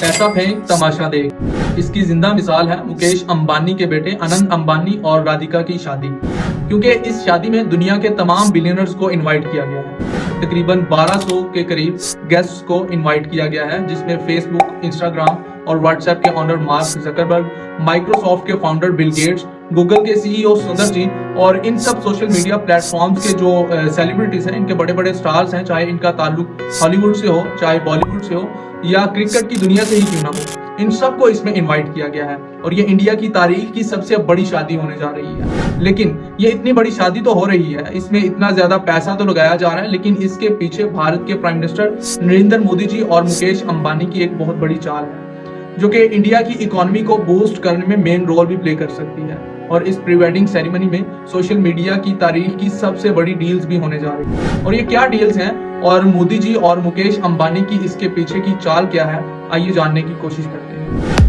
पैसा फेंक तमाशा देख। इसकी जिंदा मिसाल है मुकेश अंबानी के बेटे अनंत अंबानी और राधिका की शादी, क्योंकि इस शादी में दुनिया के तमाम बिलियनर्स को इनवाइट किया गया है। तकरीबन 1200 के करीब गेस्ट्स को इनवाइट किया गया है, जिसमें फेसबुक, इंस्टाग्राम और व्हाट्सएप के ऑनर मार्क जकरबर्ग, माइक्रोसॉफ्ट के फाउंडर बिल गेट्स, गूगल के सीईओ सुंदर जी और इन सब सोशल मीडिया प्लेटफॉर्म्स के जो सेलिब्रिटीज हैं, इनके बड़े बड़े स्टार्स हैं, चाहे इनका ताल्लुक हॉलीवुड से हो, चाहे बॉलीवुड से हो या क्रिकेट की दुनिया से ही क्यों ना हो, इन सबको इसमें इनवाइट किया गया है। और ये इंडिया की तारीख की सबसे बड़ी शादी होने जा रही है। लेकिन ये इतनी बड़ी शादी तो हो रही है, इसमें इतना ज्यादा पैसा तो लगाया जा रहा है, लेकिन इसके पीछे भारत के प्राइम मिनिस्टर नरेंद्र मोदी जी और मुकेश अंबानी की एक बहुत बड़ी चाल है, जो कि इंडिया की इकोनॉमी को बूस्ट करने में मेन रोल भी प्ले कर सकती है। और इस प्री वेडिंग सेरेमनी में सोशल मीडिया की तारीख की सबसे बड़ी डील्स भी होने जा रही है। और ये क्या डील्स हैं और मोदी जी और मुकेश अंबानी की इसके पीछे की चाल क्या है, आइए जानने की कोशिश करते हैं।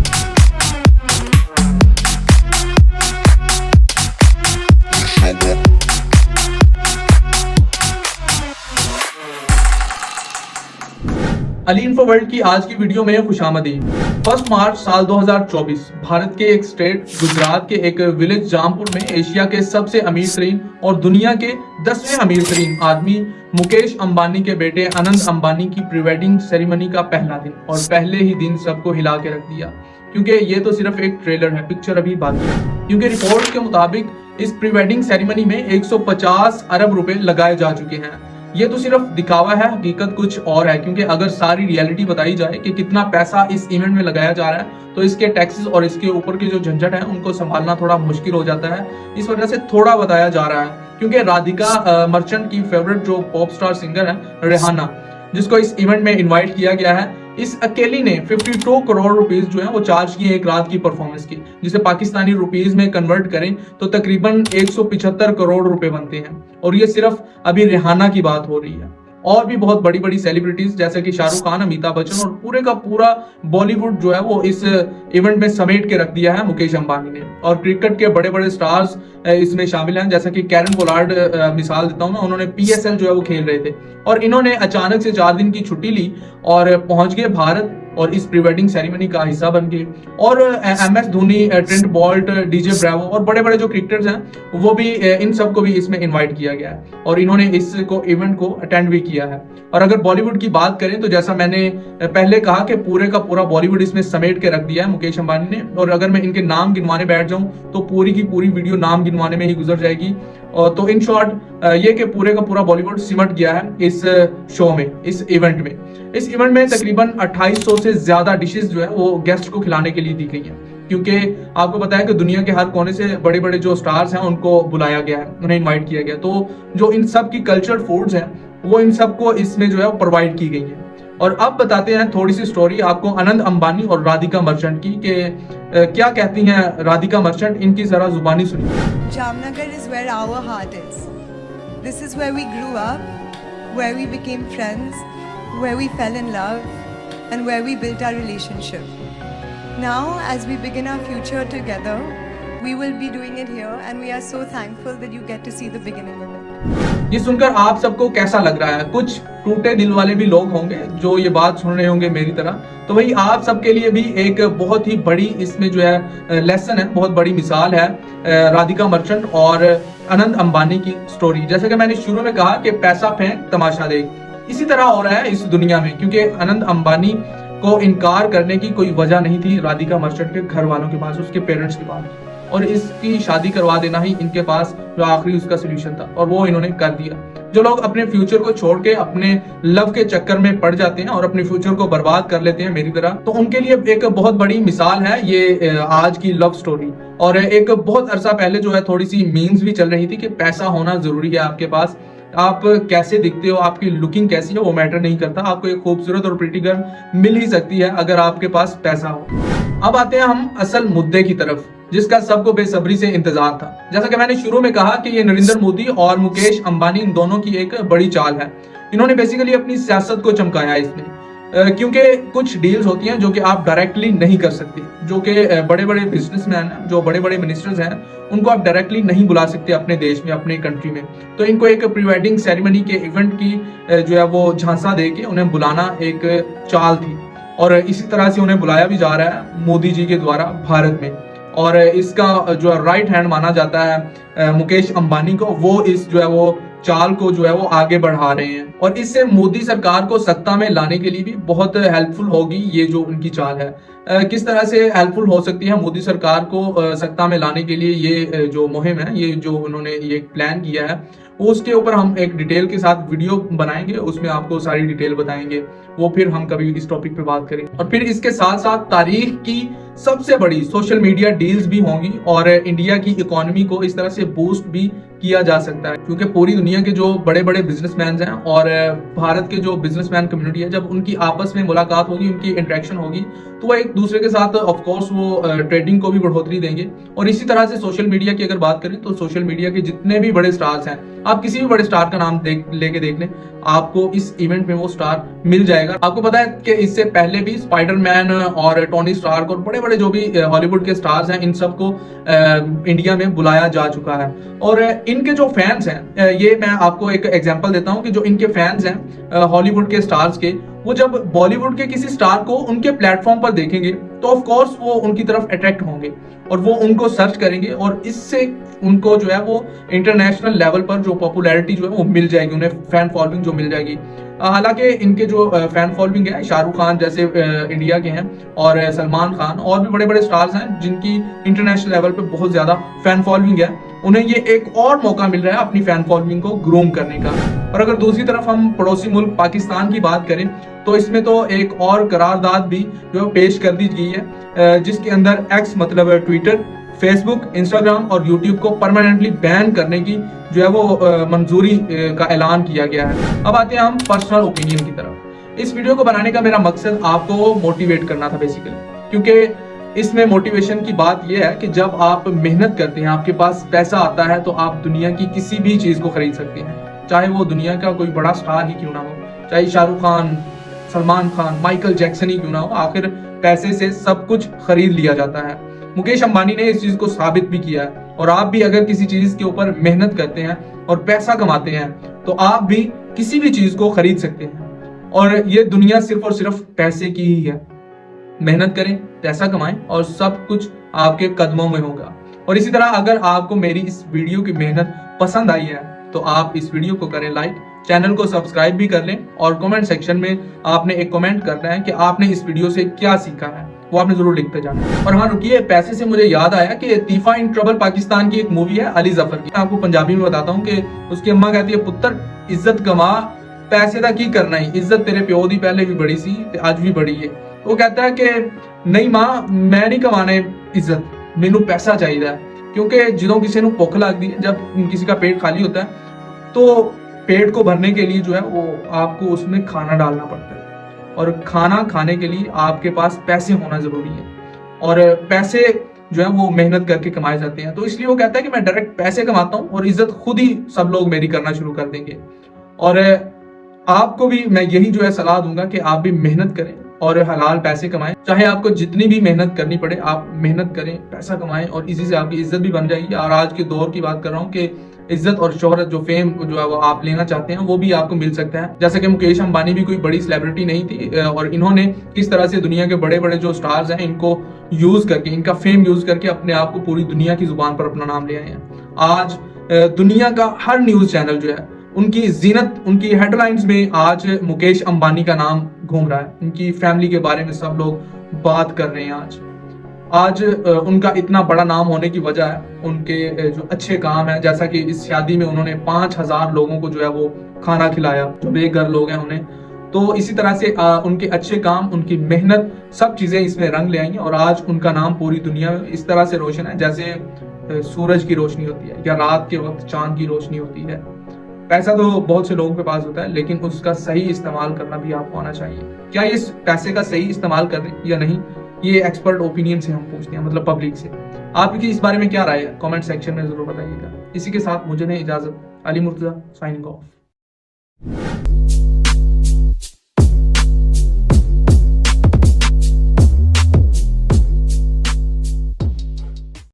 अली इन्फो वर्ल्ड की आज की वीडियो में खुशामदीद। 1 मार्च साल 2024 भारत के एक स्टेट गुजरात के एक विलेज जामपुर में एशिया के सबसे अमीर तरीन और दुनिया के 10वें अमीर तरीन आदमी मुकेश अंबानी के बेटे अनंत अंबानी की प्री वेडिंग सेरेमनी का पहला दिन, और पहले ही दिन सबको हिला के रख दिया, क्योंकि ये तो सिर्फ एक ट्रेलर है, पिक्चर अभी बाकी है। क्योंकि रिपोर्ट्स के मुताबिक इस प्री वेडिंग सेरेमनी में 150 अरब रुपए लगाए जा चुके हैं। ये तो सिर्फ दिखावा है, हकीकत कुछ और है। क्योंकि अगर सारी रियलिटी बताई जाए कि कितना पैसा इस इवेंट में लगाया जा रहा है, तो इसके टैक्सेस और इसके ऊपर के जो झंझट है उनको संभालना थोड़ा मुश्किल हो जाता है। इस वजह से थोड़ा बताया जा रहा है। क्योंकि राधिका मर्चेंट की फेवरेट जो पॉप स्टार सिंगर है रिहाना, जिसको इस इवेंट में इन्वाइट किया गया है, इस अकेली ने 52 करोड़ रुपीस जो है वो चार्ज किए एक रात की परफॉर्मेंस की, जिसे पाकिस्तानी रुपीस में कन्वर्ट करें तो तकरीबन 175 करोड़ रुपए बनते हैं। और ये सिर्फ अभी रिहाना की बात हो रही है। और भी बहुत बड़ी बड़ी सेलिब्रिटीज जैसे कि शाहरुख खान, अमिताभ बच्चन और पूरे का पूरा बॉलीवुड जो है वो इस इवेंट में समेट के रख दिया है मुकेश अंबानी ने। और क्रिकेट के बड़े बड़े स्टार्स इसमें शामिल हैं, जैसा कि कैरन पोलार्ड मिसाल देता हूं मैं, उन्होंने PSL जो है वो खेल रहे थे और इन्होंने अचानक से 4 दिन की छुट्टी ली और पहुंच गए भारत और इस प्री वेडिंग सेरेमनी का हिस्सा बन गए। और MS Dhoni, Trent Boult, DJ Bravo और बड़े बड़े जो क्रिकेटर्स हैं वो भी, इन सबको भी इसमें इनवाइट किया गया है और इन्होंने इसको इवेंट को अटेंड भी किया है। और अगर बॉलीवुड की बात करें तो जैसा मैंने पहले कहा कि पूरे का पूरा बॉलीवुड इसमें समेट के रख दिया है मुकेश अंबानी ने। और अगर मैं इनके नाम गिनवाने बैठ जाऊं तो पूरी की पूरी वीडियो नाम गिनवाने में ही गुजर जाएगी। और तो इन शॉर्ट ये कि पूरे का पूरा बॉलीवुड सिमट गया है इस शो में, इस इवेंट में। इस इवेंट में तकरीबन 2800 से ज्यादा डिशेस जो है वो गेस्ट को खिलाने के लिए दी गई हैं, क्योंकि आपको पता है कि दुनिया के हर कोने से बड़े बड़े जो स्टार्स हैं उनको बुलाया गया है, उन्हें इनवाइट किया गया। तो जो इन सब की कल्चर फूड्स हैं वो इन सबको इसमें जो है प्रोवाइड की गई है। और अब बताते हैं थोड़ी सी स्टोरी आपको अनंत अंबानी और राधिका मर्चेंट की, कि क्या कहती हैं राधिका मर्चेंट, इनकी जरा जुबानी सुनिए। Jamnagar is where our heart is. This is where we grew up, where we became friends, where we fell in love, and where we built our relationship. Now, as we begin our future together, we will be doing it here, and we are so thankful that you get to see the beginning of it. ये सुनकर आप सबको कैसा लग रहा है? कुछ टूटे दिल वाले भी लोग होंगे जो ये बात सुन रहे होंगे मेरी तरह, तो वही आप सबके लिए भी एक बहुत ही बड़ी इसमें जो है लेसन है, बहुत बड़ी मिसाल है राधिका मर्चेंट और अनंत अंबानी की स्टोरी। जैसे कि मैंने शुरू में कहा कि पैसा फेंक तमाशा देख, इसी तरह हो रहा है इस दुनिया में। क्योंकि अनंत अंबानी को इनकार करने की कोई वजह नहीं थी राधिका मर्चेंट के घर वालों के पास, उसके पेरेंट्स के पास, और इसकी शादी करवा देना ही इनके पास जो आखिरी उसका सोल्यूशन था, और वो इन्होंने कर दिया। जो लोग अपने फ्यूचर को छोड़ के अपने लव के चक्कर में पड़ जाते हैं और अपने फ्यूचर को बर्बाद कर लेते हैं मेरी तरह, तो उनके लिए एक बहुत बड़ी मिसाल है ये आज की लव स्टोरी। और एक बहुत अरसा पहले जो है थोड़ी सी मीम्स भी चल रही थी कि पैसा होना जरूरी है आपके पास, आप कैसे दिखते हो, आपकी लुकिंग कैसी है वो मैटर नहीं करता, आपको एक खूबसूरत और प्रीटी गर्ल मिल ही सकती है अगर आपके पास पैसा हो। अब आते हैं हम असल मुद्दे की तरफ, जिसका सबको बेसब्री से इंतजार था। जैसा कि मैंने शुरू में कहा कि ये नरेंद्र मोदी और मुकेश अंबानी इन दोनों की एक बड़ी चाल है। इन्होंने बेसिकली अपनी सियासत को चमकाया इसमें, क्योंकि कुछ डील्स होती हैं जो कि आप डायरेक्टली नहीं कर सकते, जो कि बड़े बड़े बिजनेसमैन हैं, जो बड़े बड़े मिनिस्टर्स हैं, उनको आप डायरेक्टली नहीं बुला सकते अपने देश में, अपने कंट्री में। तो इनको एक प्री वेडिंग सेरेमनी के इवेंट की जो है वो झांसा दे के उन्हें बुलाना एक चाल थी। और इसी तरह से उन्हें बुलाया भी जा रहा है मोदी जी के द्वारा भारत में। और इसका जो राइट हैंड माना जाता है मुकेश अंबानी को, वो इस जो है वो चाल को जो है वो आगे बढ़ा रहे हैं और इससे मोदी सरकार को सत्ता में लाने के लिए भी बहुत हेल्पफुल होगी ये जो उनकी चाल है। किस तरह से हेल्पफुल हो सकती है मोदी सरकार को सत्ता में लाने के लिए ये जो मुहिम है, ये जो उन्होंने ये प्लान किया है, वो उसके ऊपर हम एक डिटेल के साथ वीडियो बनाएंगे, उसमें आपको सारी डिटेल बताएंगे, वो फिर हम कभी इस टॉपिक पे बात करेंगे। और फिर इसके साथ साथ तारीख की सबसे बड़ी सोशल मीडिया डील्स भी होंगी और इंडिया की इकोनॉमी को इस तरह से बूस्ट भी किया जा सकता है, क्योंकि पूरी दुनिया के जो बड़े बड़े बिजनेसमैन हैं और भारत के जो बिजनेसमैन कम्युनिटी है, जब उनकी आपस में मुलाकात होगी, उनकी इंटरेक्शन होगी, तो वो एक दूसरे के साथ ऑफकोर्स वो ट्रेडिंग को भी बढ़ोतरी देंगे। और इसी तरह से सोशल मीडिया की अगर बात करें तो सोशल मीडिया के जितने भी बड़े स्टार्स हैं, आप किसी भी बड़े स्टार का नाम लेके देख लें, आपको इस इवेंट में वो स्टार मिल जाएगा। आपको पता है कि इससे पहले भी स्पाइडरमैन और टोनी स्टार्क और बड़े बड़े जो भी हॉलीवुड के स्टार्स हैं, इन सबको इंडिया में बुलाया जा चुका है। और इनके जो फैंस हैं, ये मैं आपको एक एग्जांपल देता हूं कि जो इनके फैंस हैं हॉलीवुड के स्टार्स के, वो जब बॉलीवुड के किसी स्टार को उनके प्लेटफॉर्म पर देखेंगे तो ऑफ कोर्स वो उनकी तरफ अट्रैक्ट होंगे और वो उनको सर्च करेंगे और इससे उनको जो है वो इंटरनेशनल लेवल पर जो पॉपुलैरिटी जो है वो मिल जाएगी, उन्हें फैन फॉलोइंग जो मिल जाएगी। हालांकि इनके जो फैन फॉलोइंग है, शाहरुख खान जैसे इंडिया के हैं और सलमान खान और भी बड़े बड़े स्टार्स हैं जिनकी इंटरनेशनल लेवल पे बहुत ज्यादा फैन फॉलोइंग है, उन्हें ये एक और मौका मिल रहा है अपनी फैन फॉलोइंग को ग्रूम करने का। और अगर दूसरी तरफ हम पड़ोसी मुल्क पाकिस्तान की बात करें तो इसमें तो एक और करारदाद भी जो पेश कर दी गई है, जिसके अंदर एक्स मतलब ट्विटर, फेसबुक, इंस्टाग्राम और यूट्यूब को परमानेंटली बैन करने की जो है वो मंजूरी का ऐलान किया गया है। अब आते हैं हम पर्सनल ओपिनियन की तरफ। इस वीडियो को बनाने का मेरा मकसद आपको मोटिवेट करना था बेसिकली, क्योंकि इसमें मोटिवेशन की बात यह है कि जब आप मेहनत करते हैं, आपके पास पैसा आता है, तो आप दुनिया की किसी भी चीज को खरीद सकते हैं, चाहे वो दुनिया का कोई बड़ा स्टार ही क्यों ना हो, चाहे शाहरुख खान, सलमान खान, माइकल जैक्सन ही क्यों ना हो, आखिर पैसे से सब कुछ खरीद लिया जाता है। मुकेश अंबानी ने इस चीज को साबित भी किया है। और आप भी अगर किसी चीज के ऊपर मेहनत करते हैं और पैसा कमाते हैं तो आप भी किसी भी चीज को खरीद सकते हैं। और ये दुनिया सिर्फ और सिर्फ पैसे की ही है। मेहनत करें, पैसा कमाएं और सब कुछ आपके कदमों में होगा। और इसी तरह अगर आपको मेरी इस वीडियो की मेहनत पसंद आई है तो आप इस वीडियो को करें लाइक, चैनल को सब्सक्राइब भी कर लें और कमेंट सेक्शन में आपने एक कमेंट करना है कि आपने इस वीडियो से क्या सीखा है, वो आपने जरूर लिखते जाना। और हाँ रुकिए, पैसे से मुझे याद आया कि तीफा इन ट्रबल पाकिस्तान की एक मूवी है अली जफर की। आपको पंजाबी में बताता हूँ कि उसकी अम्मा कहती है, पुत्र इज्जत कमा, पैसे का की करना ही, इज्जत तेरे प्यो दी पहले भी बड़ी सी ते आज भी बड़ी है। वो कहता है कि नहीं माँ, मैं नहीं कमाने इज्जत, मैनू पैसा चाहिए। क्योंकि ਜਦੋਂ किसी ਨੂੰ भुख लगती है, जब किसी का पेट खाली होता है तो पेट को भरने के लिए जो है वो आपको उसमें खाना डालना पड़ता है और खाना खाने के लिए आपके पास पैसे होना जरूरी है और पैसे जो है वो मेहनत करके कमाए जाते हैं। तो इसलिए वो कहता है कि मैं डायरेक्ट पैसे कमाता हूँ और इज्जत खुद ही सब लोग मेरी करना शुरू कर देंगे। और आपको भी मैं यही जो है सलाह दूंगा कि आप भी मेहनत करें और हलाल पैसे कमाएं, चाहे आपको जितनी भी मेहनत करनी पड़े, आप मेहनत करें, पैसा कमाएं और इसी से आपकी इज्जत भी बन जाएगी। और आज के दौर की बात कर रहा हूँ कि इज्जत और शोहरत जो फेम जो है वो आप लेना चाहते हैं वो भी आपको मिल सकता है। जैसे कि मुकेश अंबानी भी कोई बड़ी सेलिब्रिटी नहीं थी और इन्होंने किस तरह से दुनिया के बड़े बड़े जो स्टार्स हैं इनको यूज करके, इनका फेम यूज करके अपने आप को पूरी दुनिया की जुबान पर अपना नाम ले आए हैं। आज दुनिया का हर न्यूज चैनल जो है उनकी जीनत, उनकी हेडलाइंस में आज मुकेश अंबानी का नाम घूम रहा है। उनकी फैमिली के बारे में सब लोग बात कर रहे हैं। आज उनका इतना बड़ा नाम होने की वजह है उनके जो अच्छे काम है, जैसा कि इस शादी में उन्होंने 5000 लोगों को जो है वो खाना खिलाया, जो बेघर लोग हैं उन्हें। तो इसी तरह से उनके अच्छे काम, उनकी मेहनत, सब चीजें इसमें रंग ले आई और आज उनका नाम पूरी दुनिया में इस तरह से रोशन है जैसे सूरज की रोशनी होती है या रात के वक्त चांद की रोशनी होती है। पैसा तो बहुत से लोगों के पास होता है, लेकिन उसका सही इस्तेमाल करना भी आपको आना चाहिए। क्या इस पैसे का सही इस्तेमाल कर रहे हैं या नहीं, ये एक्सपर्ट ओपिनियन से हम पूछते हैं, मतलब पब्लिक से। आपकी इस बारे में क्या राय है, कमेंट सेक्शन में जरूर बताइएगा। इसी के साथ मुझे नहीं इजाजत, अली मुर्तजा साइनिंग ऑफ।